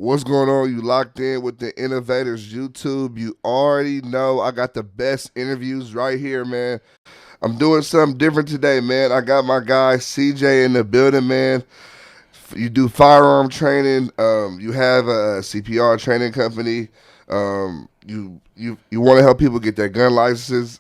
What's going on? You locked in with the Innovators YouTube. You already know I got the best interviews right here, man. I'm doing something different today, man. I got my guy CJ in the building, man. You do firearm training. You have a CPR training company. You want to help people get their gun licenses.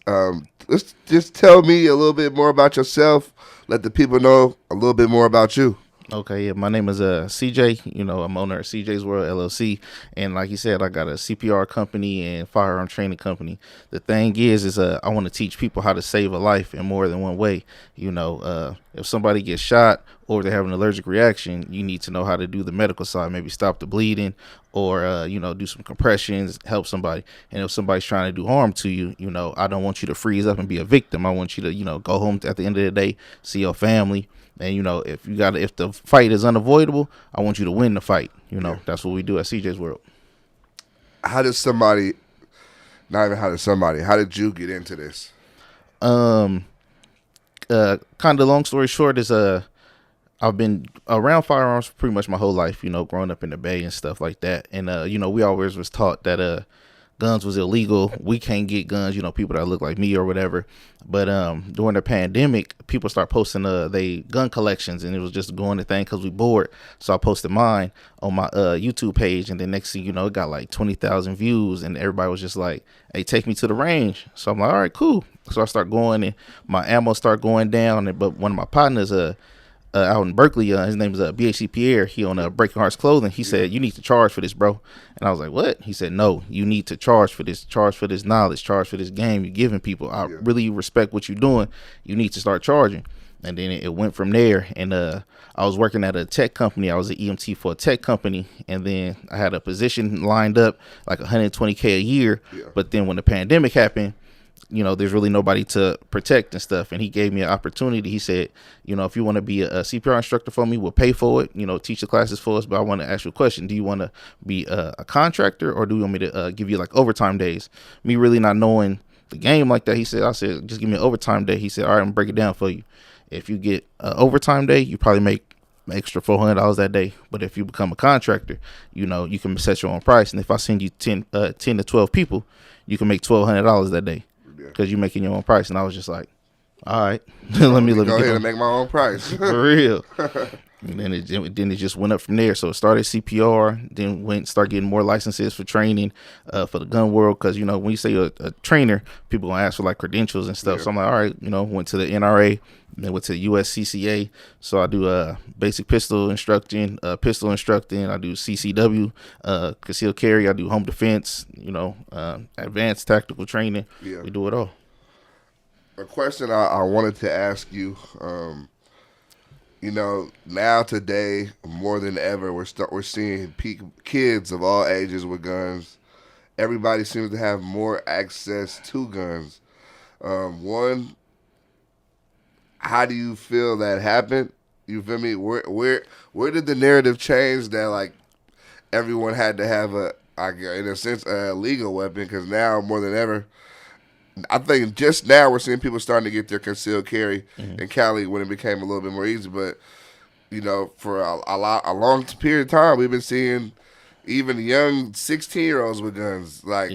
Let's just tell me a little bit more about yourself. Let the people know a little bit more about you. Okay, yeah, my name is CJ. I'm owner of Cjs World LLC, and like you said, I got a CPR company and firearm training company. The thing is I want to teach people how to save a life in more than one way. If somebody gets shot or they have an allergic reaction, you need to know how to do the medical side, maybe stop the bleeding, or do some compressions, help somebody. And if somebody's trying to do harm to you, I don't want you to freeze up and be a victim. I want you to go home at the end of the day, see your family. And if the fight is unavoidable, I want you to win the fight. That's what we do at Cjs World. How did somebody? Not even how did somebody. How did you get into this? Kind of long story short is I've been around firearms pretty much my whole life. Growing up in the Bay and stuff like that. And we always was taught that guns was illegal. We can't get guns, people that look like me or whatever. But during the pandemic, people start posting they gun collections, and it was just going to thing because we bored. So I posted mine on my YouTube page, and then next thing you know, it got like 20,000 views, and everybody was just like, "Hey, take me to the range." So I'm like, "All right, cool." So I start going, and my ammo start going down. But one of my partners, out in Berkeley, his name is BHC Pierre. He on Breaking Hearts Clothing. He said, "You need to charge for this, bro." And I was like, "What?" He said, "No, you need to charge for this. Charge for this knowledge. Charge for this game you're giving people. I really respect what you're doing. You need to start charging." And then it went from there. And I was working at a tech company. I was an EMT for a tech company. And then I had a position lined up like $120K a year. Yeah. But then when the pandemic happened, there's really nobody to protect and stuff. And he gave me an opportunity. He said, if you want to be a CPR instructor for me, we'll pay for it, teach the classes for us. But I want to ask you a question. Do you want to be a contractor, or do you want me to give you like overtime days? Me really not knowing the game like that. I said, just give me an overtime day. He said, all right, I'm gonna break it down for you. If you get an overtime day, you probably make extra $400 that day. But if you become a contractor, you can set your own price. And if I send you 10 to 12 people, you can make $1,200 that day, because you're making your own price. And I was just like, all right, let me go ahead and make my own price. For real. And then it just went up from there. So it started CPR, then start getting more licenses for training for the gun world. Because, when you say a trainer, people going to ask for like credentials and stuff. Yeah. So I'm like, all right, went to the NRA, then went to the USCCA. So I do basic pistol instructing. I do CCW, concealed carry. I do home defense, advanced tactical training. Yeah. We do it all. A question I wanted to ask you, now today more than ever, we're seeing kids of all ages with guns. Everybody seems to have more access to guns. One, how do you feel that happened? You feel me? Where did the narrative change that like everyone had to have in a sense, a legal weapon? Because now more than ever, I think just now we're seeing people starting to get their concealed carry in Cali when it became a little bit more easy. But, for a long period of time, we've been seeing even young 16-year-olds with guns. Like,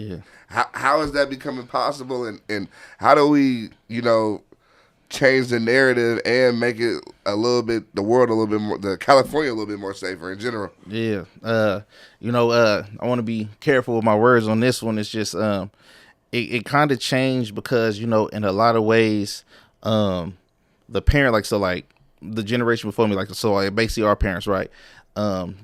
how is that becoming possible? And how do we, change the narrative and make it the world a little bit more, the California a little bit more safer in general? Yeah. I want to be careful with my words on this one. It's just, it kind of changed because, in a lot of ways, the parent, the generation before me, basically our parents, right?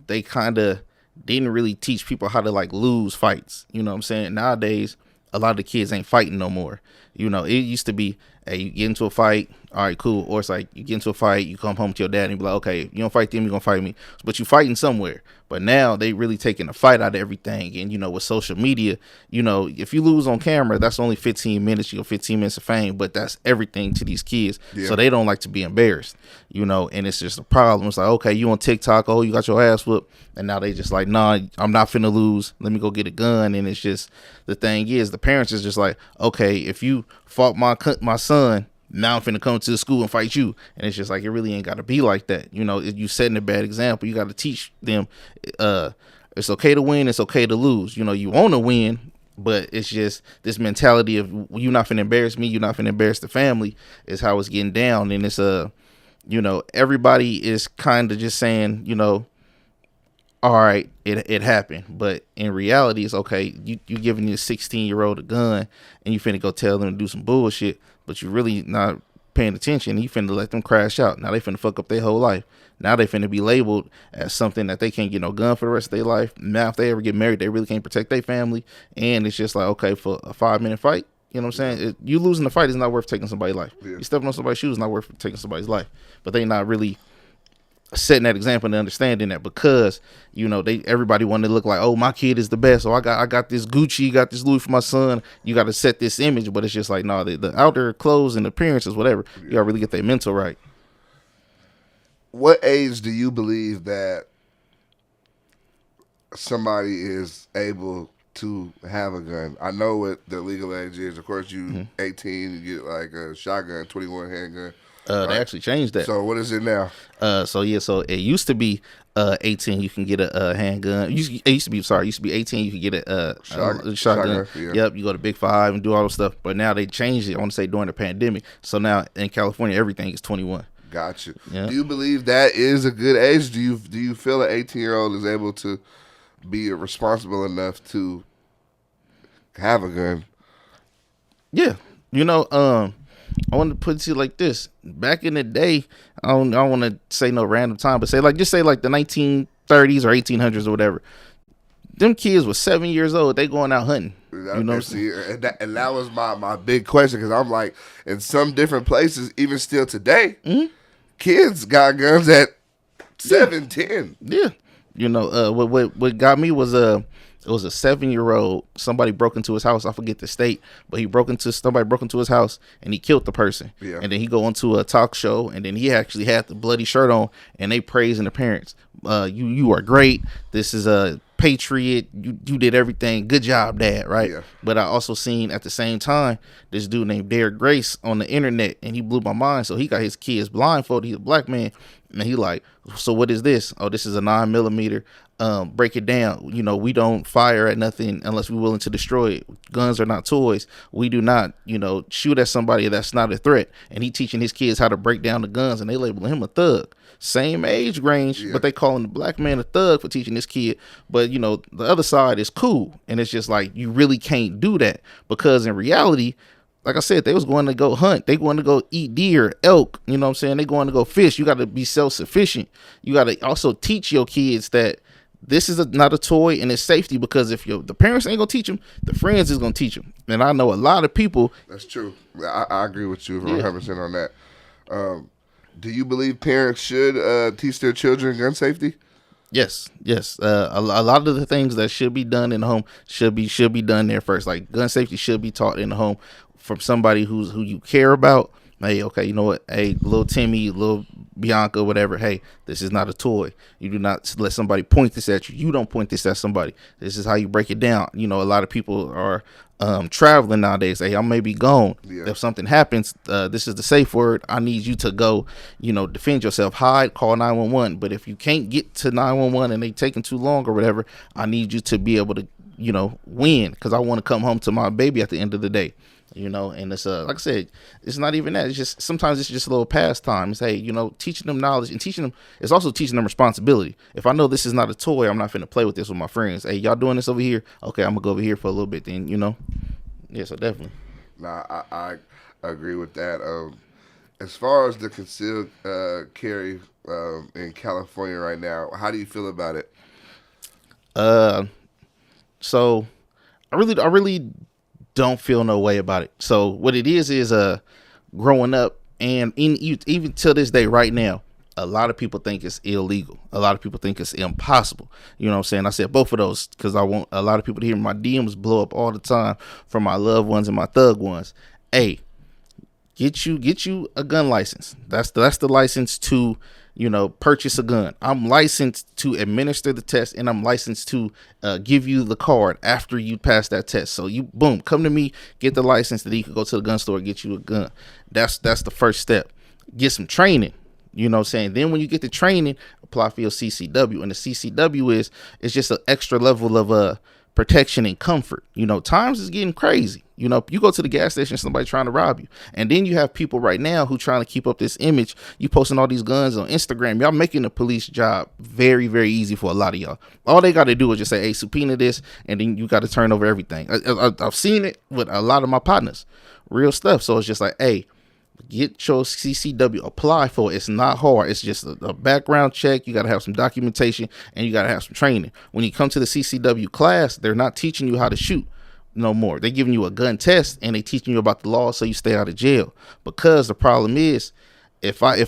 They kind of didn't really teach people how to lose fights. You know what I'm saying? Nowadays, a lot of the kids ain't fighting no more. It used to be, hey, you get into a fight, all right, cool. Or it's like you get into a fight, you come home to your dad and be like, okay, you don't fight them, you're going to fight me. But you fighting somewhere. But now they really taking a fight out of everything. And, with social media, if you lose on camera, that's only 15 minutes. You get 15 minutes of fame, but that's everything to these kids. Yeah. So they don't like to be embarrassed, and it's just a problem. It's like, okay, you on TikTok, oh, you got your ass whooped. And now they just like, nah, I'm not finna lose. Let me go get a gun. And it's just, the thing is, the parents is just like, okay, if you fought my son, now I'm finna come to the school and fight you. And it's just like, it really ain't got to be like that. You setting a bad example. You got to teach them It's okay to win. It's okay to lose. You know, you want to win, but it's just this mentality of you not finna embarrass me. You're not finna embarrass the family is how it's getting down. And it's you know, everybody is kind of just saying, you know, all right, it happened. But in reality, it's okay. You giving your 16-year-old a gun and you finna go tell them to do some bullshit, but you really not paying attention. You finna let them crash out. Now they finna fuck up their whole life. Now they finna be labeled as something that they can't get no gun for the rest of their life. Now if they ever get married, they really can't protect their family. And it's just like, okay, for a 5-minute fight, you know what I'm saying? You losing the fight is not worth taking somebody's life. Yeah. You stepping on somebody's shoes is not worth taking somebody's life. But they not really setting that example and understanding that, because you know everybody wanted to look like, oh, my kid is the best, or I got this Gucci, got this Louis for my son. You got to set this image, but it's just like, no, the outer clothes and appearances, whatever. You got to really get their mental right. What age do you believe that somebody is able to have a gun? I know what the legal age is. Of course, you 18, you get like a shotgun, 21 handgun. Right? They actually changed that. So what is it now? So it used to be 18. You can get a handgun. It used to be 18. You could get a shotgun. Yeah. Yep. You go to Big 5 and do all this stuff. But now they changed it. I want to say during the pandemic. So now in California, everything is 21. Gotcha. Yeah. Do you believe that is a good age? Do you feel an 18-year-old is able to be responsible enough to have a gun? Yeah. You know, I want to put it to you like this. Back in the day, I don't want to say no random time, but just say like the 1930s or 1800s or whatever. Them kids were 7 years old. They going out hunting. You know, and that was my big question, because I'm like, in some different places, even still today, kids got guns at 7, 10. Yeah. You know, what got me was it was a 7-year-old. Somebody broke into his house. I forget the state, but somebody broke into his house and he killed the person. Yeah. And then he go onto a talk show, and then he actually had the bloody shirt on, and they praising the parents. You are great. This is a patriot. You did everything. Good job, Dad. Right. Yeah. But I also seen at the same time this dude named Derek Grace on the internet, and he blew my mind. So he got his kids blindfolded. He's a black man. And he like, so what is this? Oh, this is a 9mm. Break it down. You know, we don't fire at nothing unless we're willing to destroy it. Guns are not toys. We do not, you know, shoot at somebody that's not a threat. And he teaching his kids how to break down the guns, and they labeling him a thug. Same age range, but they calling the black man a thug for teaching this kid. But, you know, the other side is cool. And it's just like, you really can't do that, because in reality, like I said, they was going to go hunt. They going to go eat deer, elk. You know what I'm saying? They going to go fish. You got to be self-sufficient. You got to also teach your kids that this is not a toy, and it's safety, because if the parents ain't going to teach them, the friends is going to teach them. And I know a lot of people. That's true. I agree with you 100% on that. Do you believe parents should teach their children gun safety? Yes. A lot of the things that should be done in the home should be done there first. Like gun safety should be taught in the home from somebody who you care about. Hey, okay, you know what? Hey, little Timmy, little Bianca, whatever. Hey, this is not a toy. You do not let somebody point this at you. You don't point this at somebody. This is how you break it down. You know, a lot of people are traveling nowadays. Hey, I may be gone. Yeah. If something happens, this is the safe word. I need you to go, you know, defend yourself, hide, call 911. But if you can't get to 911 and they taking too long or whatever, I need you to be able to, you know, win, because I want to come home to my baby at the end of the day. You know, and it's like I said, it's not even that. It's just sometimes it's just a little pastime. It's, hey, you know, teaching them knowledge and teaching them. It's also teaching them responsibility. If I know this is not a toy, I'm not finna play with this with my friends. Hey, y'all doing this over here? Okay, I'm gonna go over here for a little bit. Then, you know, yeah. So definitely. Nah, I agree with that. As far as the concealed carry in California right now, how do you feel about it? So I really don't feel no way about it. So what it is growing up, and even till this day right now, a lot of people think it's illegal. A lot of people think it's impossible. You know what I'm saying? I said both of those because I want a lot of people to hear my DMs blow up all the time from my loved ones and my thug ones. Hey, get you a gun license. That's the license to, you know, purchase a gun. I'm licensed to administer the test, and I'm licensed to give you the card after you pass that test. So you, boom, come to me, get the license, that you can go to the gun store, get you a gun. That's the first step. Get some training. You know what I'm saying? Then when you get to training, apply for your CCW. And the CCW is just an extra level of protection and comfort. You know, times is getting crazy. You know, you go to the gas station, somebody trying to rob you. And then you have people right now who trying to keep up this image. You posting all these guns on Instagram. Y'all making the police job very, very easy for a lot of y'all. All they got to do is just say, hey, subpoena this, and then you got to turn over everything. I've seen it with a lot of my partners. Real stuff. So it's just like, hey, get your CCW, apply for it. It's not hard. It's just a background check. You got to have some documentation and you got to have some training. When you come to the CCW class, they're not teaching you how to shoot no more. They're giving you a gun test and they teaching you about the law so you stay out of jail. Because the problem is, if I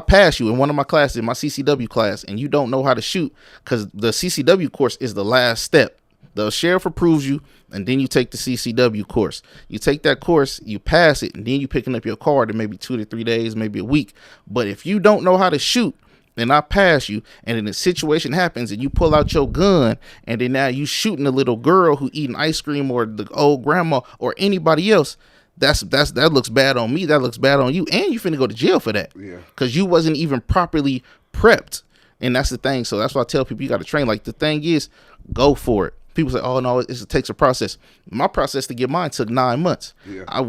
pass you in one of my classes, my CCW class, and you don't know how to shoot, because the CCW course is the last step. The sheriff approves you, and then you take the CCW course. You take that course, you pass it, and then you picking up your card in maybe 2 to 3 days, maybe a week. But if you don't know how to shoot, and I pass you, and then the situation happens, and you pull out your gun, and then now you shooting a little girl who eating ice cream, or the old grandma, or anybody else, that looks bad on me. That looks bad on you, and you finna go to jail for that. Yeah. Because you wasn't even properly prepped, and that's the thing. So that's why I tell people you got to train. Like, the thing is, go for it. People say, "Oh no, it takes a process." My process to get mine took 9 months. Yeah. I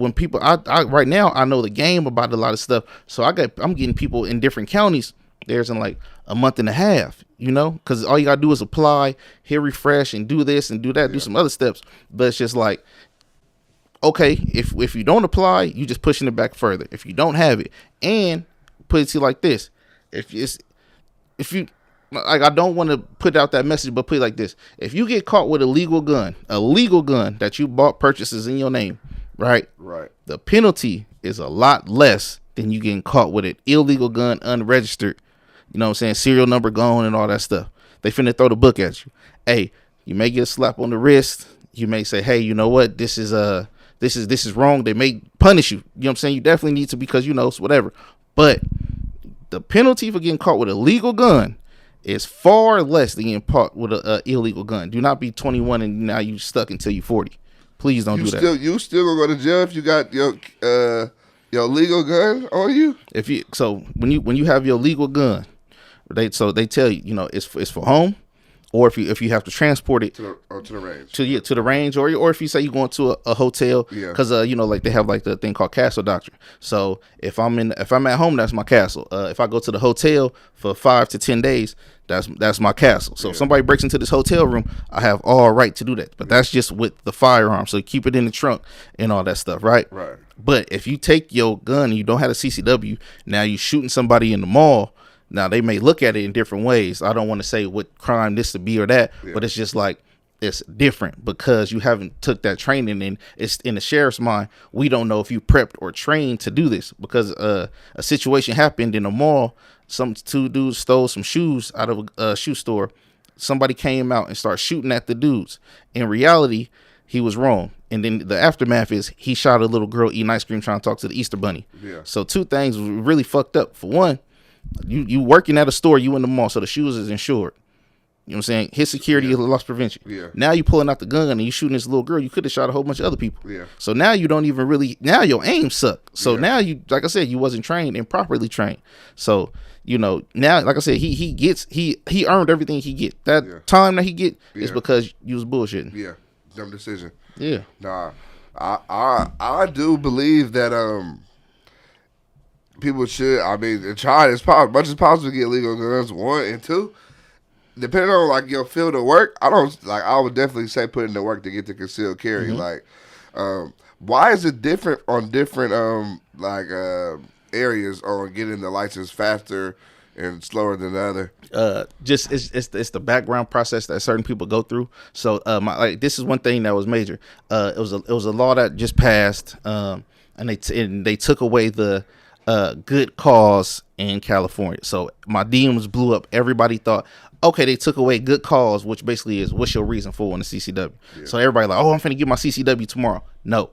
right now I know the game about a lot of stuff, so I'm getting people in different counties. There's in like a month and a half, you know, because all you gotta do is apply, hit refresh, and do this and do that, do some other steps. But it's just like, okay, if you don't apply, you just pushing it back further. If you don't have it, and put it to you like this, if you like, I don't want to put out that message, but put it like this: if you get caught with a legal gun that you bought, purchases in your name, right? Right. The penalty is a lot less than you getting caught with an illegal gun, unregistered. You know what I'm saying? Serial number gone and all that stuff. They finna throw the book at you. Hey, you may get a slap on the wrist. You may say, hey, you know what? This is wrong. They may punish you. You know what I'm saying? You definitely need to, because, you know, it's whatever. But the penalty for getting caught with a legal gun is far less than getting caught with an illegal gun. Do not be 21 and now you stuck until you're 40. Please don't do that. You still gonna go to jail if you got your legal gun on you? When you have your legal gun, they tell you, you know, it's for home, or if you have to transport it to the range, to the range, or if you say you're going to a hotel, because you know, like they have like the thing called castle doctrine. So if I'm at home, that's my castle. If I go to the hotel for 5 to 10 days, that's my castle. So if somebody breaks into this hotel room, I have all right to do that. But that's just with the firearm. So keep it in the trunk and all that stuff, right? Right. But if you take your gun and you don't have a CCW, now you shooting somebody in the mall. Now, they may look at it in different ways. I don't want to say what crime this to be or that, but it's just like, it's different because you haven't took that training, and it's in the sheriff's mind. We don't know if you prepped or trained to do this, because a situation happened in a mall. Two dudes stole some shoes out of a shoe store. Somebody came out and started shooting at the dudes. In reality, he was wrong. And then the aftermath is he shot a little girl eating ice cream trying to talk to the Easter Bunny. Yeah. So two things were really fucked up. For one, you working at a store, you in the mall, so the shoes is insured. You know what I'm saying? His security is loss prevention. Yeah. Now you pulling out the gun and you shooting this little girl. You could have shot a whole bunch of other people. Yeah. So now you don't even really, now your aim suck. So now you, like I said, you wasn't trained and properly trained. So, you know, now, like I said, he earned everything he get. That time that he get is because you was bullshitting. Yeah. Dumb decision. Yeah. Nah. I do believe that people should, I mean, try as much as possible to get legal guns, 1 and 2. Depending on like your field of work, I would definitely say put in the work to get the concealed carry. Mm-hmm. Like, why is it different on different areas on getting the license faster and slower than the other? Just it's the background process that certain people go through. So this is one thing that was major. It was a law that just passed, and they took away the good cause in California. So my DMs blew up. Everybody thought, okay, they took away good cause, which basically is what's your reason for in the CCW. Yeah. So everybody like, oh, I'm finna get my CCW tomorrow. No.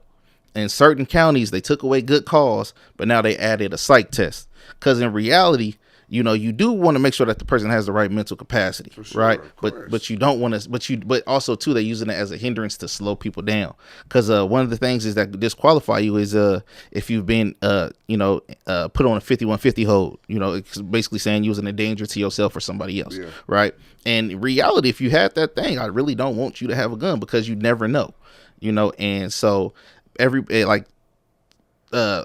In certain counties, they took away good cause, but now they added a psych test. Because in reality, you do want to make sure that the person has the right mental capacity, For sure, right? of But course. you don't want to, but also too, they're using it as a hindrance to slow people down. Because one of the things is that disqualify you is if you've been put on a 5150 hold. It's basically saying you was in a danger to yourself or somebody else, Yeah. right? And in reality, if you had that thing, I really don't want you to have a gun because you never know, and so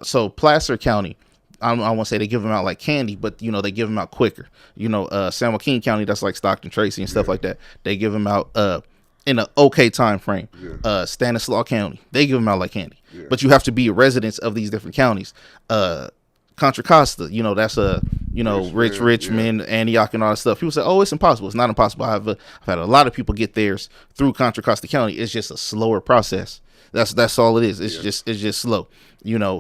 so Placer County, I want to say they give them out like candy, but they give them out quicker. San Joaquin County, that's like Stockton, Tracy, and stuff like that. They give them out in an okay time frame. Stanislaus County, they give them out like candy, but you have to be residents of these different counties. Contra Costa, that's Richmond, Antioch, and all that stuff. People say, "Oh, it's impossible." It's not impossible. I've had a lot of people get theirs through Contra Costa County. It's just a slower process. That's all it is. It's just slow.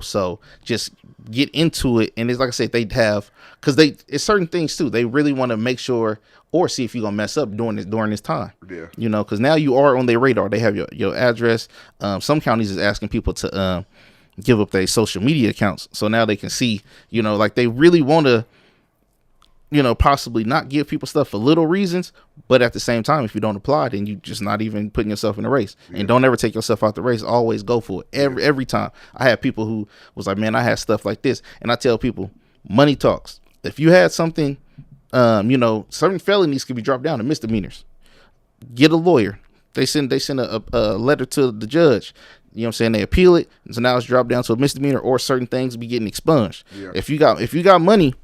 So just get into it. And it's like I said, they have, because it's certain things too. They really want to make sure or see if you're gonna mess up during this time. Yeah. Because now you are on their radar. They have your address. Some counties is asking people to give up their social media accounts, so now they can see. Like they really want to. Possibly not give people stuff for little reasons, but at the same time, if you don't apply, then you just not even putting yourself in the race. And don't ever take yourself out the race. Always go for it. Every time. I had people who was like, "Man, I had stuff like this," and I tell people, money talks. If you had something, certain felonies can be dropped down to misdemeanors. Get a lawyer. They send a letter to the judge. You know what I'm saying? They appeal it, and so now it's dropped down to a misdemeanor, or certain things be getting expunged. Yeah. If you got money.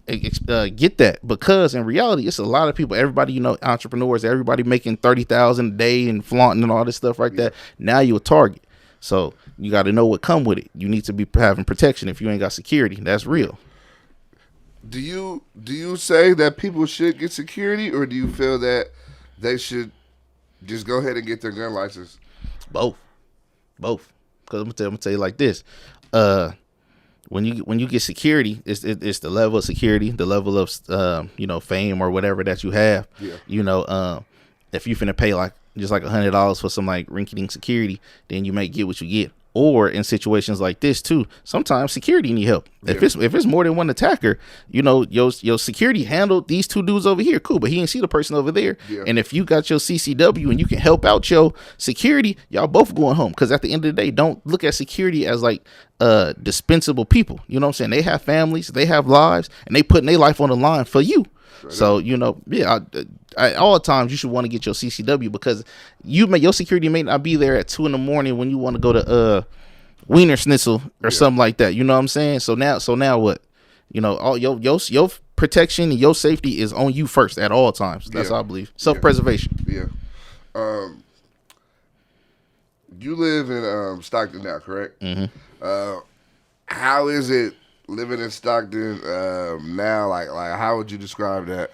Get that, because in reality it's a lot of people, everybody, entrepreneurs, everybody making 30,000 a day and flaunting and all this stuff like that. Now you're a target, so you got to know what come with it. You need to be having protection. If you ain't got security, that's real. Do you say that people should get security, or do you feel that they should just go ahead and get their gun license? Both, because I'm gonna tell you like this. When you get security, it's the level of security, the level of fame or whatever that you have. Yeah. If you finna pay just like $100 for some like rinky-dink security, then you may get what you get. Or in situations like this too, sometimes security need help. Yeah. If it's more than one attacker, your security handled these two dudes over here, cool, but he didn't see the person over there. Yeah. And if you got your CCW and you can help out your security, y'all both going home. Because at the end of the day, don't look at security as like dispensable people. You know what I'm saying? They have families, they have lives, and they putting their life on the line for you. So at all times you should want to get your CCW, because your security may not be there at 2 a.m. when you want to go to Wiener Schnitzel or something like that. You know what I'm saying? So now what? All your protection and your safety is on you first at all times. That's what I believe. Self-preservation. Yeah. You live in Stockton now, correct? Mm-hmm. How is it living in Stockton now? Like how would you describe that?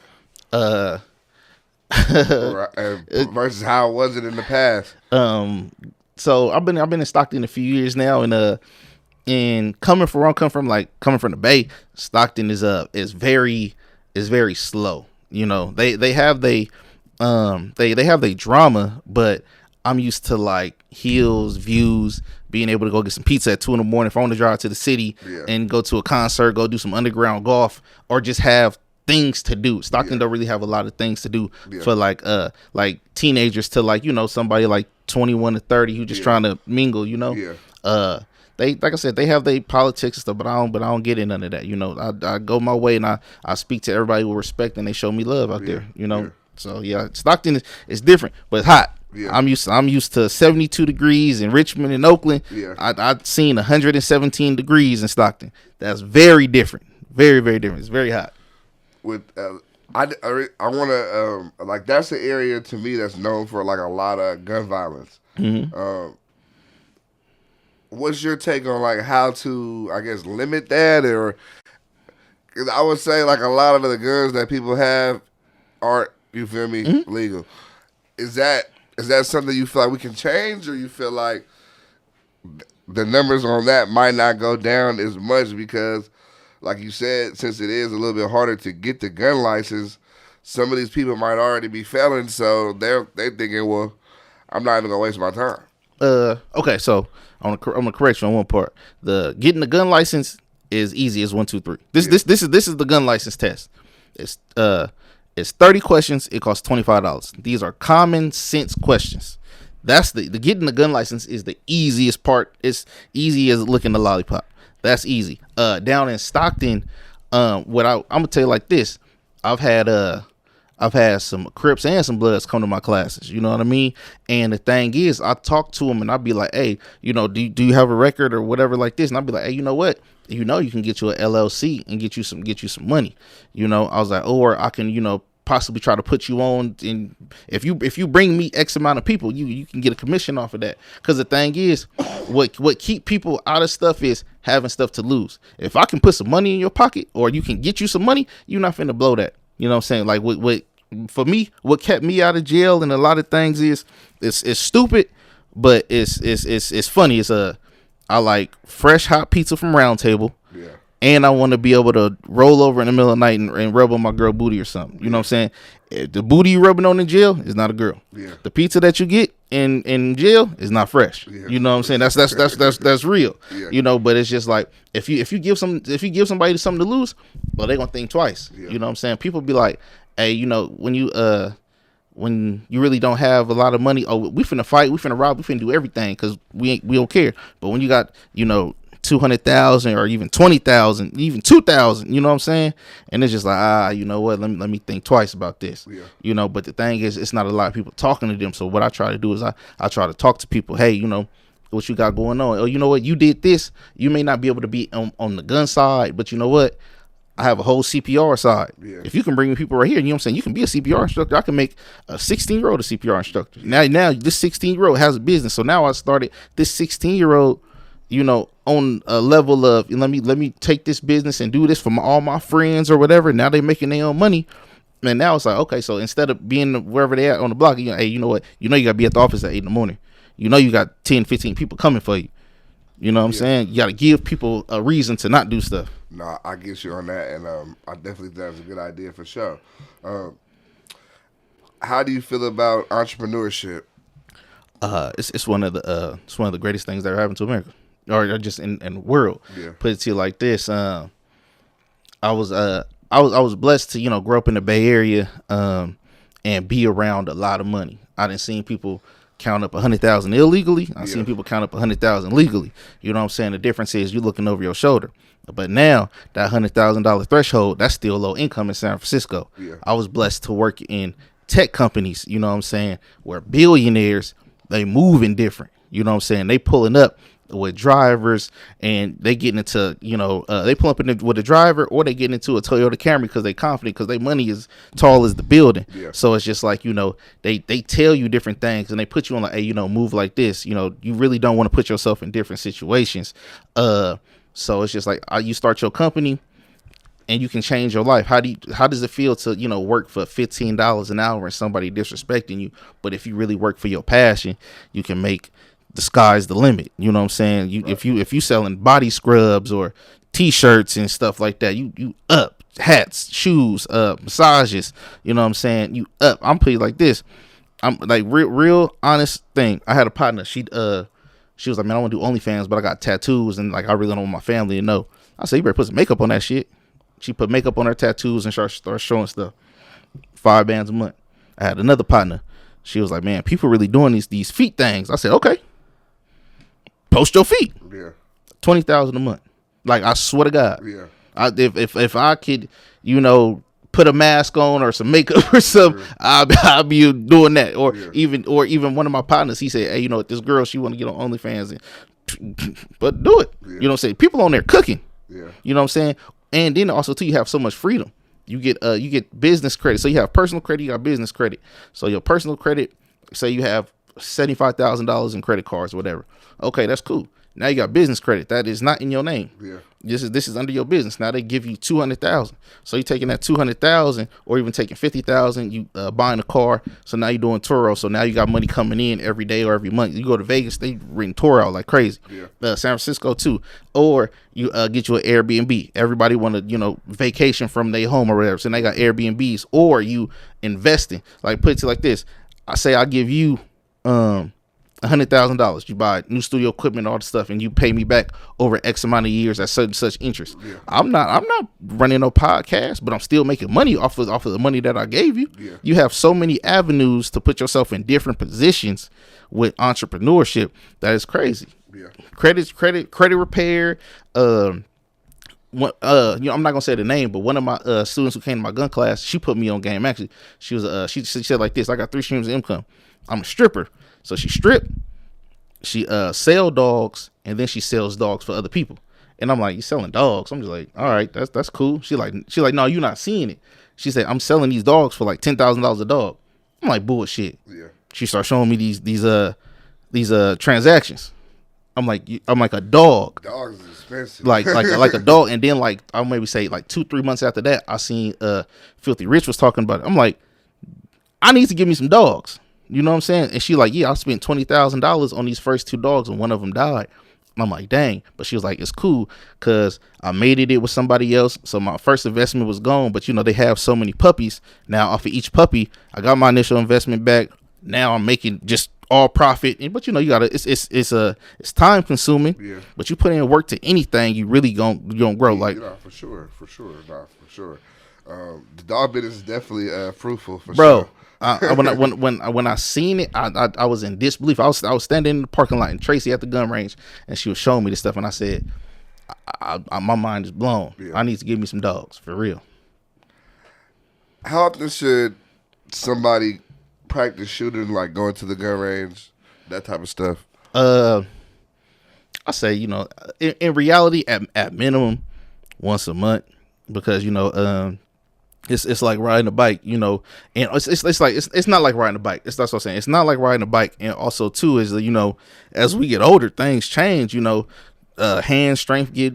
Versus how was it in the past? So I've been in Stockton a few years now, and coming from the Bay, Stockton is very slow. They have they have their drama, but I'm used to like hills, views, being able to go get some pizza at 2 a.m. if I want to drive to the city and go to a concert, go do some underground golf, or just have things to do. Stockton don't really have a lot of things to do for like teenagers to like, somebody like 21 to 30 who just trying to mingle, They, like I said, they have their politics and stuff, but I don't get in none of that. I go my way, and I speak to everybody with respect, and they show me love out there, So Stockton is different, but it's hot. Yeah. I'm used to 72 degrees in Richmond and Oakland. Yeah. I've seen 117 degrees in Stockton. That's very different. Very, very different. It's very hot. With I want to like, that's the area to me that's known for like a lot of gun violence. Mm-hmm. What's your take on like how to, I guess, limit that? Or, cause I would say like a lot of the guns that people have aren't, you feel me, legal. Is that something you feel like we can change, or you feel like the numbers on that might not go down as much because, like you said, since it is a little bit harder to get the gun license, some of these people might already be felons, so they're thinking, well, I'm not even gonna waste my time. Okay, so I'm gonna correct you on one part. The getting the gun license is easy as 1, 2, 3. This is the gun license test. It's 30 questions. It costs $25. These are common sense questions. That's the getting the gun license is the easiest part. It's easy as licking the lollipop. That's easy. Down in Stockton, I'm gonna tell you like this. I've had some Crips and some Bloods come to my classes. You know what I mean? And the thing is, I talk to them and I'll be like, hey, do you have a record or whatever like this? And I'll be like, hey, you know what? You can get you an LLC and get you some money. I was like, or I can, possibly try to put you on. And if you bring me X amount of people, you can get a commission off of that. Because the thing is, what keep people out of stuff is having stuff to lose. If I can put some money in your pocket, or you can get you some money, you're not finna blow that. You know what I'm saying? Like what for me, what kept me out of jail and a lot of things is it's stupid, but it's funny. I like fresh hot pizza from Round Table. Yeah. And I want to be able to roll over in the middle of the night and rub on my girl booty or something. You know what I'm saying? The booty you rubbing on in jail is not a girl. Yeah. The pizza that you get in jail is not fresh. Yeah. You know what I'm saying? That's real. Yeah. But it's just like if you give somebody something to lose, well, they're gonna think twice. Yeah. You know what I'm saying? People be like, hey, when you really don't have a lot of money, oh, we finna fight, we finna rob, we finna do everything because we don't care. But when you got 200,000 or even 20,000, even 2,000, you know what I'm saying? And it's just like, you know what? Let me think twice about this. Yeah. But the thing is, it's not a lot of people talking to them. So what I try to do is I try to talk to people. Hey, what you got going on? Oh, you know what? You did this. You may not be able to be on the gun side, but you know what? I have a whole CPR side. Yeah. If you can bring me people right here, you know what I'm saying? You can be a CPR instructor. I can make a 16-year-old a CPR instructor. Now this 16-year-old has a business. So now I started this 16-year-old, on a level of let me take this business and do this for all my friends or whatever. Now they making their own money. And now it's like, okay, so instead of being wherever they at on the block, hey, you know what? You gotta be at the office at 8 a.m. You got 10, 15 people coming for you. You know what I'm saying? You gotta give people a reason to not do stuff. No, I get you on that, and I definitely think that's a good idea for sure. How do you feel about entrepreneurship? It's one of the greatest things that ever happened to America, or just in the world. Yeah. Put it to you like this: I was blessed to grow up in the Bay Area, and be around a lot of money. I done seen people count up 100,000 illegally. I've seen people count up 100,000 legally. You know what I'm saying? The difference is you're looking over your shoulder. But now that $100,000 threshold, that's still low income in San Francisco. Yeah. I was blessed to work in tech companies, you know what I'm saying, where billionaires, they moving different. You know what I'm saying? They pulling up with drivers and they getting into, they pull up with a driver, or they getting into a Toyota Camry because they confident because their money is tall as the building. Yeah. So it's just like, they tell you different things and they put you on like, hey, move like this. You really don't want to put yourself in different situations. So it's just like you start your company and you can change your life. How does it feel to, work for $15 an hour and somebody disrespecting you? But if you really work for your passion, you can make the sky's the limit. You know what I'm saying? Right. If you selling body scrubs or t-shirts and stuff like that, you up. Hats, shoes, massages, you know what I'm saying? You up. I'm putting like this. I'm like real honest thing. I had a partner, she was like, man, I want to do OnlyFans, but I got tattoos and like I really don't want my family to know. I said, you better put some makeup on that shit. She put makeup on her tattoos and start showing stuff. $5 a month. I had another partner. She was like, man, people really doing these feet things. I said, okay. Post your feet. Yeah. $20,000 a month. Like, I swear to God. Yeah. If I could, put a mask on or some makeup or something, yeah. I'll be doing that. Or even one of my partners, he said, hey, this girl, she want to get on OnlyFans, but do it. Yeah. You know what I'm saying? People on there cooking. Yeah. You know what I'm saying? And then also too, you have so much freedom. You get business credit. So you have personal credit, you got business credit. So your personal credit, say you have $75,000 in credit cards or whatever. Okay, that's cool. Now you got business credit that is not in your name. Yeah. This is under your business. Now they give you $200,000. So you're taking that $200,000, or even taking $50,000. You buying a car. So now you're doing Turo. So now you got money coming in every day or every month. You go to Vegas, they rent Turo out like crazy. Yeah. San Francisco too. Or you get you an Airbnb. Everybody want to vacation from their home or whatever. So they got Airbnbs. Or you investing. Like put it like this. I say I give you $100,000. You buy new studio equipment, all the stuff, and you pay me back over X amount of years at such interest. Yeah. I'm not running no podcast, but I'm still making money off of the money that I gave you. Yeah. You have so many avenues to put yourself in different positions with entrepreneurship that is crazy. Yeah. Credit repair. I'm not gonna say the name, but one of my students who came to my gun class, she put me on game. Actually, she was she said like this: I got 3 streams of income. I'm a stripper, so she stripped, she sell dogs, and then she sells dogs for other people. And I'm like, you selling dogs? I'm just like, all right, that's cool. She like, no, you're not seeing it. She said, I'm selling these dogs for like $10,000 a dog. I'm like, bullshit. Yeah. She starts showing me these transactions. I'm like a dog. Dogs is expensive. like a dog. And then like I'll maybe say like 2-3 months after that, I seen Filthy Rich was talking about it. I'm like, I need to give me some dogs. You know what I'm saying? And she like, yeah, I spent $20,000 on these first 2 dogs and one of them died. I'm like, dang. But she was like, it's cool because I mated it with somebody else. So my first investment was gone. But, they have so many puppies. Now, off of each puppy, I got my initial investment back. Now I'm making just all profit. But, you got to, it's time consuming. Yeah. But you put in work to anything, you really gonna grow. Like, for sure. The dog business is definitely fruitful for bro, sure. When I seen it, I was in disbelief. I was standing in the parking lot and Tracy at the gun range, and she was showing me this stuff, and I said, my mind is blown. Yeah. I need to give me some dogs for real. How often should somebody practice shooting, like going to the gun range, that type of stuff? I say, in reality, at minimum, once a month, because it's like riding a bike, and it's not like riding a bike. That's what I'm saying. It's not like riding a bike, and also too is as we get older, things change. Hand strength get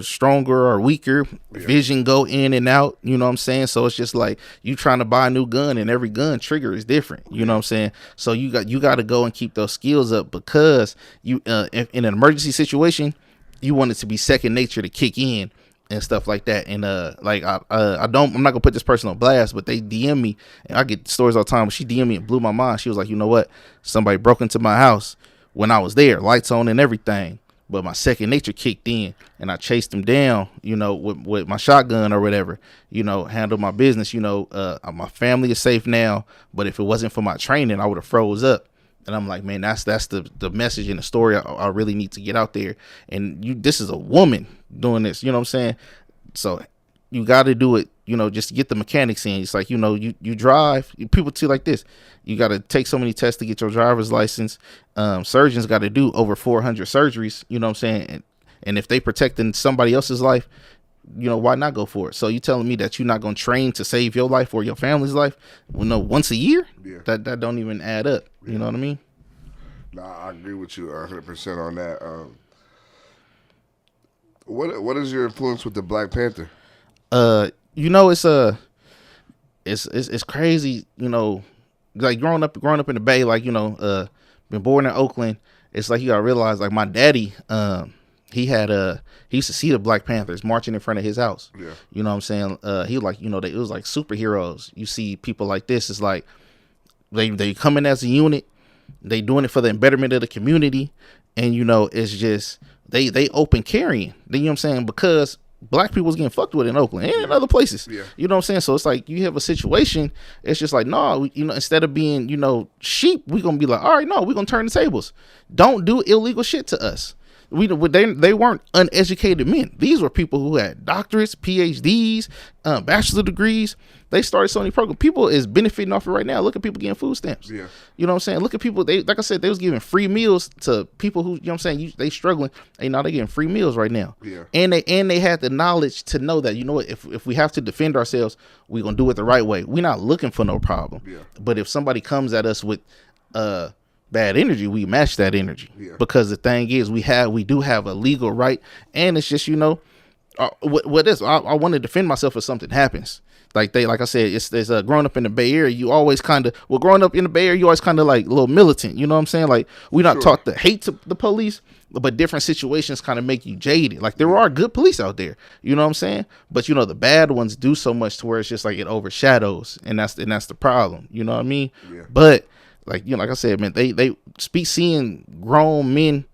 stronger or weaker. Yeah. Vision go in and out. You know what I'm saying? So it's just like you trying to buy a new gun, and every gun trigger is different. You know what I'm saying? So you got to go and keep those skills up because you in an emergency situation, you want it to be second nature to kick in. And stuff like that, and I'm not gonna put this person on blast, but they DM me, and I get stories all the time. But she DM me and blew my mind. She was like, you know what? Somebody broke into my house when I was there, lights on and everything, but my second nature kicked in, and I chased them down, with my shotgun or whatever, handle my business. My family is safe now, but if it wasn't for my training, I would have froze up. And I'm like, man, that's the message in the story I really need to get out there. And this is a woman doing this, you know what I'm saying? So you got to do it, just to get the mechanics in. It's like, you drive, people too like this. You got to take so many tests to get your driver's license. Surgeons got to do over 400 surgeries, you know what I'm saying? And if they protecting somebody else's life, why not go for it? So you telling me that you're not going to train to save your life or your family's life? Well, no, once a year? Yeah. That don't even add up. Yeah. You know what I mean? Nah, I agree with you 100% on that. What is your influence with the Black Panther? It's crazy, like growing up in the Bay, like, been born in Oakland. It's like you gotta realize, like, my daddy, he used to see the Black Panthers marching in front of his house. Yeah. You know what I'm saying? He like, it was like superheroes. You see people like this, it's like they come in as a unit, they doing it for the betterment of the community, and it's just they open carrying. You know what I'm saying? Because black people was getting fucked with in Oakland and in other places. Yeah. You know what I'm saying? So it's like you have a situation, it's just like, no, instead of being, sheep, we gonna be like, all right, no, we gonna turn the tables. Don't do illegal shit to us. They weren't uneducated men. These were people who had doctorates, PhDs, bachelor degrees. They started so many programs. People is benefiting off it right now. Look at people getting food stamps. Yeah. You know what I'm saying? Look at people. They, like I said, they was giving free meals to people who, what I'm saying, they struggling. And now they getting free meals right now. Yeah. And they had the knowledge to know that, what, if we have to defend ourselves, we're gonna do it the right way. We're not looking for no problem. Yeah. But if somebody comes at us with bad energy, we match that energy. Yeah. Because the thing is, we do have a legal right, and it's just what is, I want to defend myself if something happens. Like I said, it's growing up in the Bay Area, you always growing up in the Bay Area, you always kind of like a little militant. You know what I'm saying? Like, we're not taught to hate the police, but different situations kind of make you jaded. Like, there are good police out there. You know what I'm saying? But the bad ones do so much to where it's just like it overshadows, and that's the problem. You know what I mean? Yeah. But Like, like I said, man, they speak, seeing grown men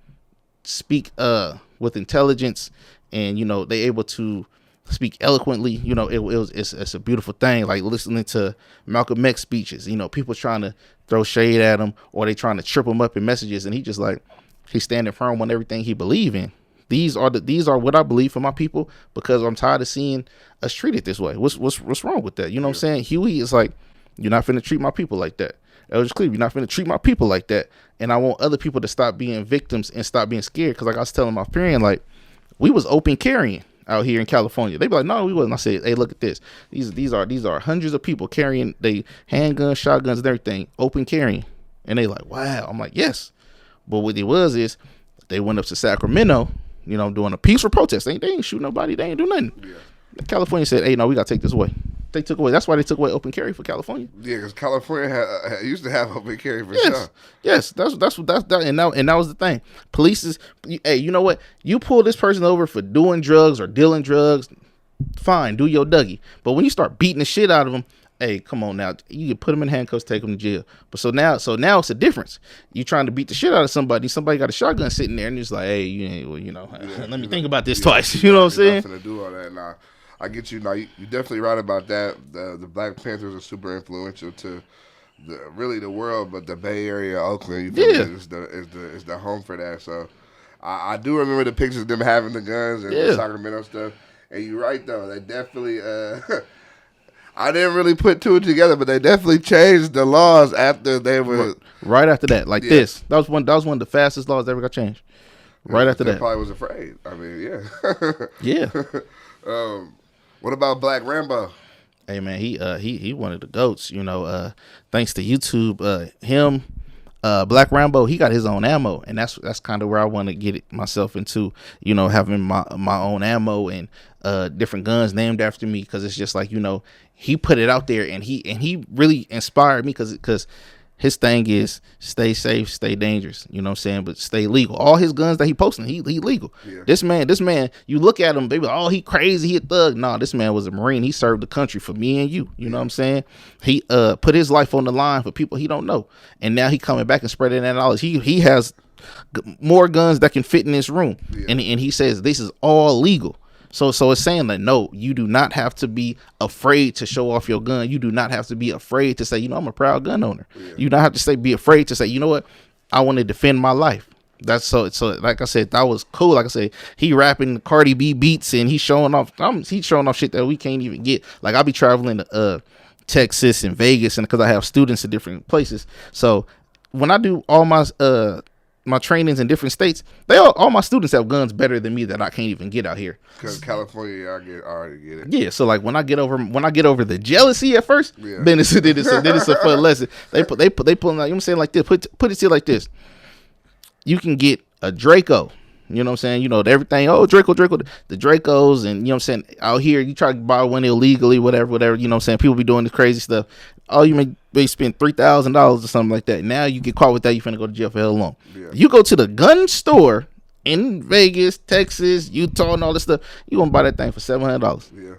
speak with intelligence, and they able to speak eloquently. It's a beautiful thing. Like listening to Malcolm X speeches. People trying to throw shade at him, or they trying to trip him up in messages, and he just like, he's standing firm on everything he believe in. These are what I believe for my people, because I'm tired of seeing us treated this way. What's wrong with that? You know what I'm saying? Huey is like, you're not finna treat my people like that. Elvis Cleveland, you're not finna treat my people like that. And I want other people to stop being victims and stop being scared. Because like I was telling my friend, like, we was open carrying out here in California. They be like, no, we wasn't. I said, hey, look at this. These are hundreds of people carrying they handguns, shotguns, and everything, open carrying. And they like, wow. I'm like, yes. But what it was is they went up to Sacramento, doing a peaceful protest. They ain't shoot nobody. They ain't do nothing. Yeah. California said, hey, no, we got to take this away. They took away. That's why they took away open carry for California. Yeah, because California used to have open carry for sure. Yes, that's and that was the thing. Police is, hey, you know what? You pull this person over for doing drugs or dealing drugs, fine, do your Dougie. But when you start beating the shit out of them, hey, come on now, you can put them in handcuffs, take them to jail. But so now it's a difference. You trying to beat the shit out of somebody got a shotgun sitting there, and it's like, hey, let me think about this twice. You know what I'm saying? Nothing to do all that now. I get you. Now you're definitely right about that. The Black Panthers are super influential to the world, but the Bay Area, Oakland, you feel me, is the home for that. So I do remember the pictures of them having the guns and the Sacramento stuff. And you're right though. They definitely. I didn't really put two together, but they definitely changed the laws after they were right after that. Like this, that was one of the fastest laws that ever got changed. Right after that, probably was afraid. I mean, yeah. What about Black Rambo? Hey man, he one of the goats. Thanks to YouTube, him, Black Rambo, he got his own ammo, and that's kind of where I want to get myself into. Having my own ammo and different guns named after me, because it's just like he put it out there, and he really inspired me because his thing is stay safe, stay dangerous. You know what I'm saying? But stay legal. All his guns that he posting, he legal. Yeah. This man, you look at him, baby, oh, he crazy, he a thug. Nah, this man was a Marine. He served the country for me and you. You know what I'm saying? He put his life on the line for people he don't know. And now he coming back and spreading that knowledge. He has more guns that can fit in this room. Yeah. And he says this is all legal. So it's saying that, no, you do not have to be afraid to show off your gun. You do not have to be afraid to say, I'm a proud gun owner. Yeah. You don't have to be afraid to say, you know what, I want to defend my life. That's so like I said, that was cool. Like I said, he rapping Cardi B beats, and he's showing off shit that we can't even get. Like I'll be traveling to Texas and Vegas, and because I have students in different places. So when I do all my trainings in different states, all my students have guns better than me that I can't even get out here. Because California, I already get it. Yeah, so like when I get over the jealousy at first, then it's a fun lesson. They pulling out. You know what I'm saying, like this. Put it to you like this. You can get a Draco. You know what I'm saying? Everything. Oh, Draco, the Dracos, and you know what I'm saying. Out here, you try to buy one illegally, whatever. You know what I'm saying? People be doing this crazy stuff. Oh, you may spend $3,000 or something like that. Now you get caught with that, you finna go to jail for hell long. Yeah. You go to the gun store in Vegas, Texas, Utah, and all this stuff. You gonna buy that thing for $700.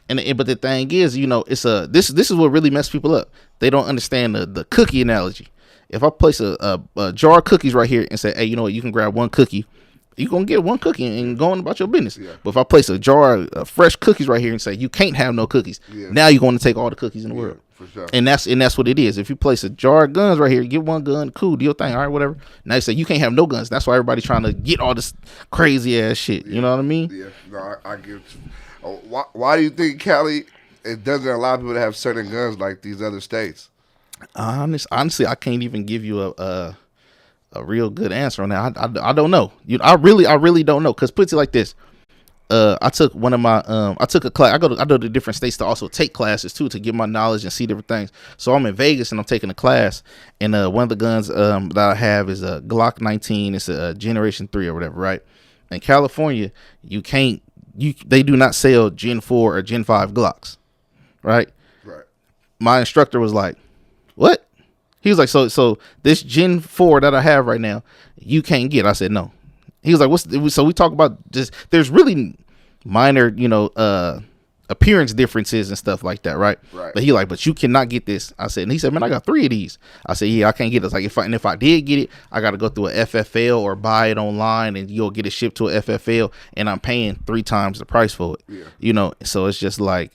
Yeah. But the thing is, it's this is what really messes people up. They don't understand the cookie analogy. If I place a jar of cookies right here and say, hey, you know what, you can grab one cookie, you're going to get one cookie and go on about your business. Yeah. But if I place a jar of fresh cookies right here and say, you can't have no cookies, now you're going to take all the cookies in the world. For sure. And that's what it is. If you place a jar of guns right here, get one gun, cool, do your thing, all right, whatever. Now you say, you can't have no guns. That's why everybody's trying to get all this crazy ass shit. You know what I mean? Yeah, no, I get you. Why do you think, Cali, it doesn't allow people to have certain guns like these other states? Honestly, I can't even give you a real good answer on that. I don't know. I really don't know. Cause put it like this. I took one of my I took a class. I go to different states to also take classes too, to get my knowledge and see different things. So I'm in Vegas and I'm taking a class, and one of the guns that I have is a Glock 19. It's a Generation 3 or whatever, right? In California, they do not sell Gen 4 or Gen 5 Glocks, right? Right. My instructor was like, "What?" He was like, so this Gen 4 that I have right now, you can't get. I said, no. He was like, so we talk about just, there's really minor, appearance differences and stuff like that, right? Right. But he like, but you cannot get this. I said, and he said, man, I got 3 of these. I said, yeah, I can't get this. Like, if I did get it, I got to go through a FFL or buy it online, and you'll get it shipped to a FFL, and I'm paying 3 times the price for it. Yeah. You know, so it's just like,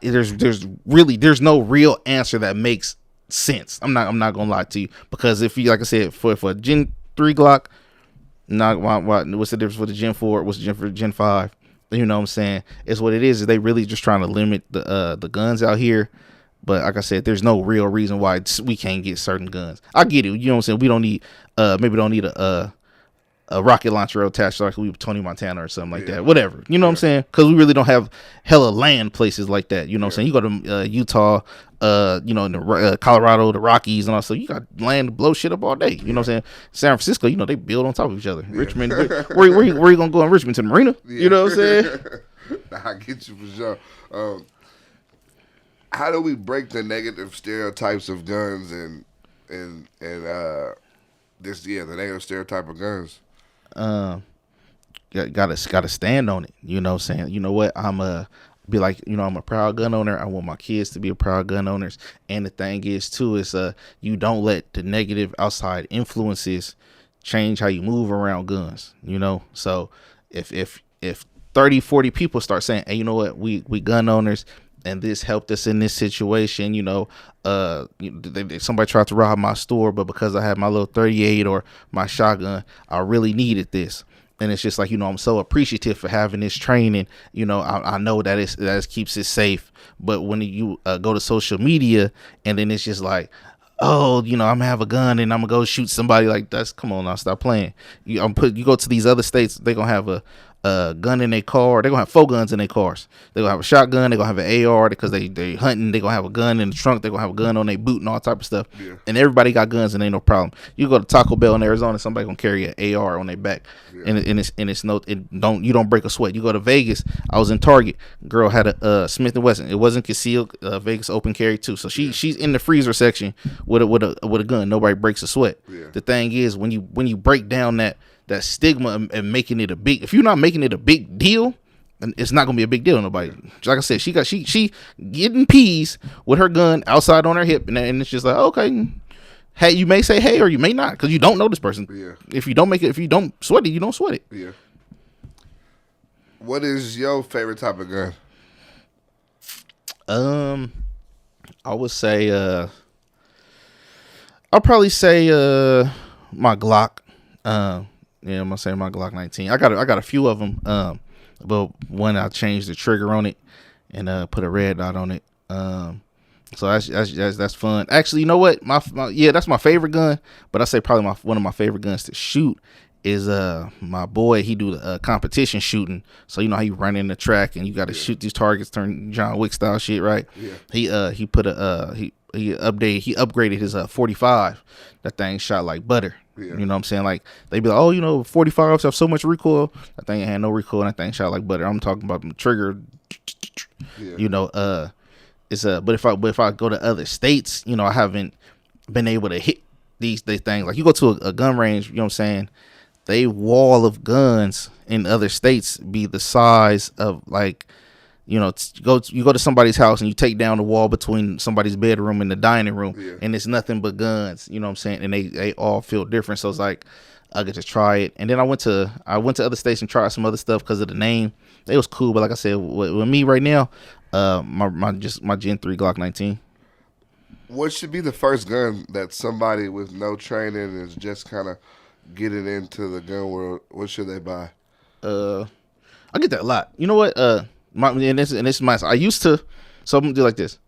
there's no real answer that makes sense. I'm not gonna lie to you, because if you, like I said, for a Gen 3 Glock, what's the difference with the Gen 4? What's the difference for Gen 5? You know what I'm saying? It's what it is they really just trying to limit the guns out here. But like I said, there's no real reason why we can't get certain guns. I get it. You know what I'm saying? We don't need maybe don't need a rocket launcher attached like we Tony Montana or something like that. Whatever. You know what I'm saying? Because we really don't have hella land places like that. You know what I'm saying? You go to Utah, you know, in the Colorado, the Rockies, and also you got land to blow shit up all day. You know what I'm saying? San Francisco, you know, they build on top of each other. Richmond, where you gonna go in Richmond, to the marina? You know what I'm saying? I get you for sure. How do we break the negative stereotypes of guns and the negative stereotype of guns? Gotta stand on it. You know what I'm saying? You know what? I'm a proud gun owner. I want my kids to be a proud gun owners. And the thing is too is you don't let the negative outside influences change how you move around guns. You know, so if 30, 40 people start saying, hey, you know what, we gun owners, and this helped us in this situation, you know, somebody tried to rob my store, but because I had my little 38 or my shotgun, I really needed this. And it's just like, you know, I'm so appreciative for having this training. You know, I know that it keeps it safe. But when you go to social media, and then it's just like, oh, you know, I'm gonna have a gun and I'm gonna go shoot somebody, like, that's, come on now, stop playing. You go to these other states, they're gonna have a gun in their car. They're gonna have 4 guns in their cars. They're gonna have a shotgun, they're gonna have an AR because they hunting, they're gonna have a gun in the trunk, they're gonna have a gun on their boot and all type of stuff. Yeah. And everybody got guns and ain't no problem. You go to Taco Bell in Arizona, somebody gonna carry an AR on their back. Yeah. You don't break a sweat. You go to Vegas, I was in Target, girl had a Smith & Wesson. It wasn't concealed, Vegas open carry too. So she's in the freezer section with a gun. Nobody breaks a sweat. Yeah. The thing is, when you break down that stigma and making it a big, if you're not making it a big deal, then it's not gonna be a big deal to nobody. Like I said, she getting peas with her gun outside on her hip, and it's just like, okay, hey, you may say hey or you may not, because you don't know this person. Yeah. If you don't sweat it, you don't sweat it. Yeah. What is your favorite type of gun? I would say I'll probably say my Glock. Yeah, I'm gonna say my Glock 19. I got a few of them. But one, I changed the trigger on it and put a red dot on it. So that's fun. Actually, you know what? That's my favorite gun. But I say probably one of my favorite guns to shoot is my boy. He do the competition shooting. So you know how you run in the track and you got to shoot these targets, turn John Wick style shit, right? Yeah. He upgraded his 45. That thing shot like butter. Yeah. You know what I'm saying? Like, they be like, oh, you know, 45s have so much recoil. That thing had no recoil, and that thing shot like butter. I'm talking about the trigger. Yeah. You know, but if I go to other states, you know, I haven't been able to hit these things. Like, you go to a gun range, you know what I'm saying? They wall of guns in other states be the size of, like, you know, you go to somebody's house and you take down the wall between somebody's bedroom and the dining room, and it's nothing but guns. You know what I'm saying? And they all feel different. So it's like, I get to try it. And then I went to other states and tried some other stuff because of the name. It was cool, but like I said, with me right now, my Gen 3 Glock 19. What should be the first gun that somebody with no training is just kind of getting into the gun world? What should they buy? I get that a lot. You know what? I used to. So I'm gonna do like this: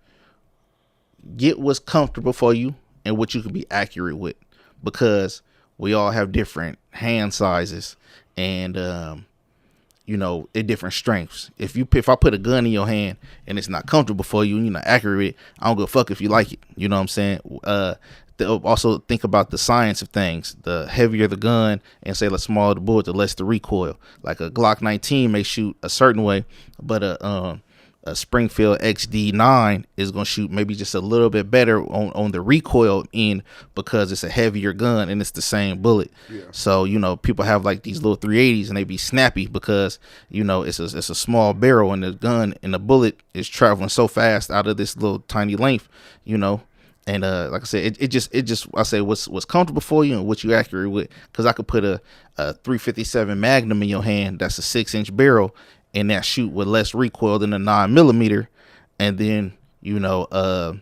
get what's comfortable for you and what you can be accurate with, because we all have different hand sizes and you know, at different strengths. If I put a gun in your hand and it's not comfortable for you and you're not accurate with it, I don't give a fuck if you like it. You know what I'm saying? Also think about the science of things. The heavier the gun and say the smaller the bullet, the less the recoil. Like a Glock 19 may shoot a certain way, but a Springfield XD9 is going to shoot maybe just a little bit better on the recoil end because it's a heavier gun and it's the same bullet. Yeah. So, people have like these little 380s and they be snappy because, it's a small barrel and the gun and the bullet is traveling so fast out of this little tiny length, And like I said, it just I say what's comfortable for you and what you accurate with. Because I could put a 357 Magnum in your hand that's a 6-inch barrel and that shoot with less recoil than a 9mm, and then I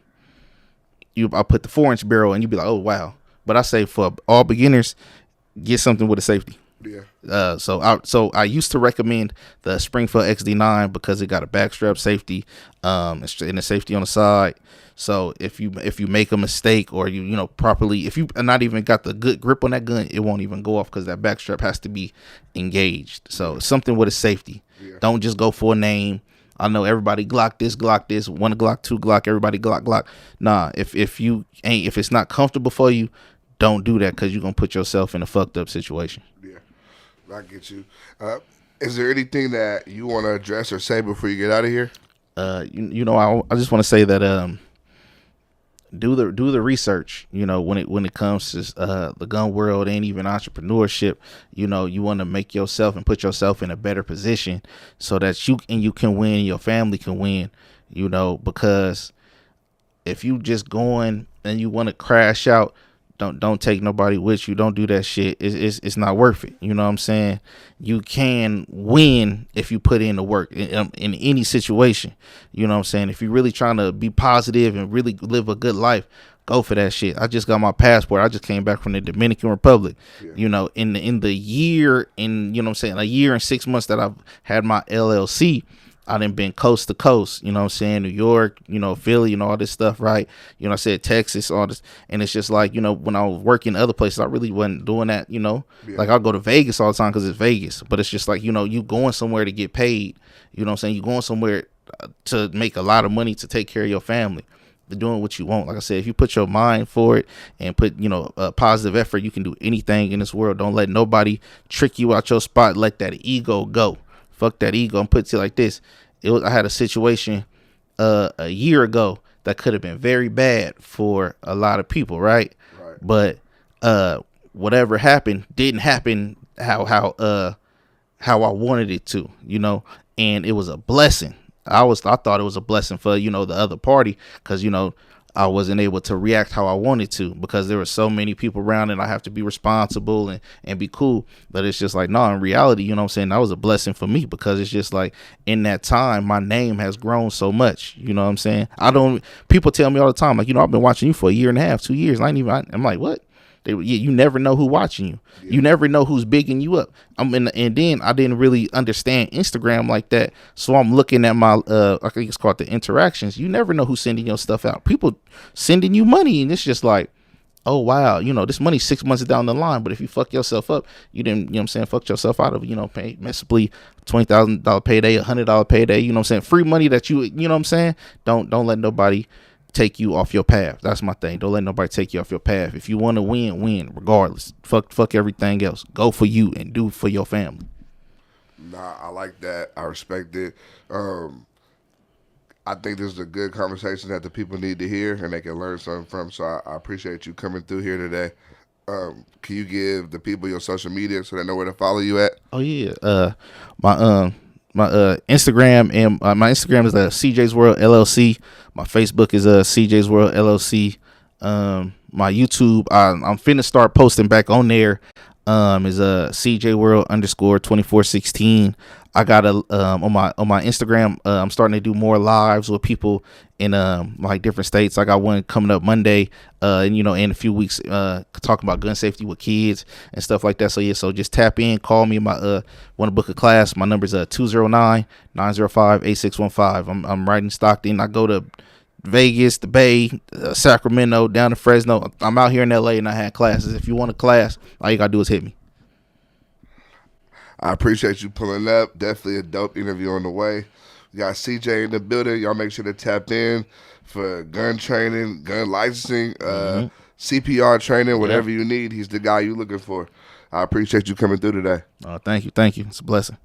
put the 4-inch barrel and you be like, oh wow. But I say for all beginners, get something with a safety. Yeah. So I used to recommend the Springfield XD9 because it got a backstrap safety, and a safety on the side. So if you make a mistake or you properly, if you not even got the good grip on that gun, it won't even go off because that backstrap has to be engaged. So something with a safety. Yeah. Don't just go for a name. I know everybody Glock this, one Glock, two Glock, everybody Glock. Nah, if it's not comfortable for you, don't do that because you're gonna put yourself in a fucked up situation. Yeah. I get you. Is there anything that you want to address or say before you get out of here? I just want to say that do the research. When it comes to the gun world and even entrepreneurship, you want to make yourself and put yourself in a better position so that you can win, your family can win. Because if you just going and you want to crash out, don't take nobody with you. Don't do that shit. It's not worth it. You know what I'm saying? You can win if you put in the work in any situation. You know what I'm saying? If you're really trying to be positive and really live a good life, go for that shit. I just got my passport. I just came back from the Dominican Republic. Yeah. In the year, a year and 6 months that I've had my LLC, I done been coast to coast, New York, Philly and all this stuff, right? I said Texas, all this. And it's just like, when I was working other places, I really wasn't doing that, Yeah. Like I'll go to Vegas all the time because it's Vegas. But it's just like, you going somewhere to get paid, you going somewhere to make a lot of money to take care of your family. They're doing what you want. Like I said, if you put your mind for it and put, a positive effort, you can do anything in this world. Don't let nobody trick you out your spot. Let that ego go. Fuck that ego. I'm putting it like this. I had a situation a year ago that could have been very bad for a lot of people, right? But whatever happened didn't happen how I wanted it to, and it was a blessing. I thought it was a blessing for the other party because I wasn't able to react how I wanted to because there were so many people around and I have to be responsible and be cool. But it's just like, no, in reality, that was a blessing for me because it's just like in that time, my name has grown so much. People tell me all the time, like, I've been watching you for a year and a half, 2 years. I'm like, what? You never know who's watching you. Yeah. You never know who's bigging you up. And then I didn't really understand Instagram like that. So I'm looking at my, I think it's called the interactions. You never know who's sending your stuff out. People sending you money. And it's just like, oh, wow. This money's 6 months down the line. But if you fuck yourself up, you didn't, fuck yourself out of, pay massively $20,000 payday, $100 payday, free money that don't let nobody take you off your path. That's my thing. Don't let nobody take you off your path. If you want to win regardless. Fuck everything else. Go for you and do for your family. Nah, I like that. I respect it. I think this is a good conversation that the people need to hear and they can learn something from. So I appreciate you coming through here today. Can you give the people your social media so they know where to follow you at? Oh yeah. My Instagram and my Instagram is Cjs World LLC. My Facebook is Cjs World LLC. My YouTube, I'm finna start posting back on there. Is CJ World _2416. I got on my Instagram. I'm starting to do more lives with people in like different states. I got one coming up Monday, and in a few weeks, talking about gun safety with kids and stuff like that. So yeah, so just tap in, call me. Want to book a class? My number is 209-905-8615. I'm right in Stockton. I go to Vegas, the Bay, Sacramento, down to Fresno. I'm out here in LA and I had classes. If you want a class, all you gotta do is hit me. I appreciate you pulling up. Definitely a dope interview on the way. We got CJ in the building. Y'all make sure to tap in for gun training, gun licensing, CPR training, whatever you need. He's the guy you're looking for. I appreciate you coming through today. Thank you. It's a blessing.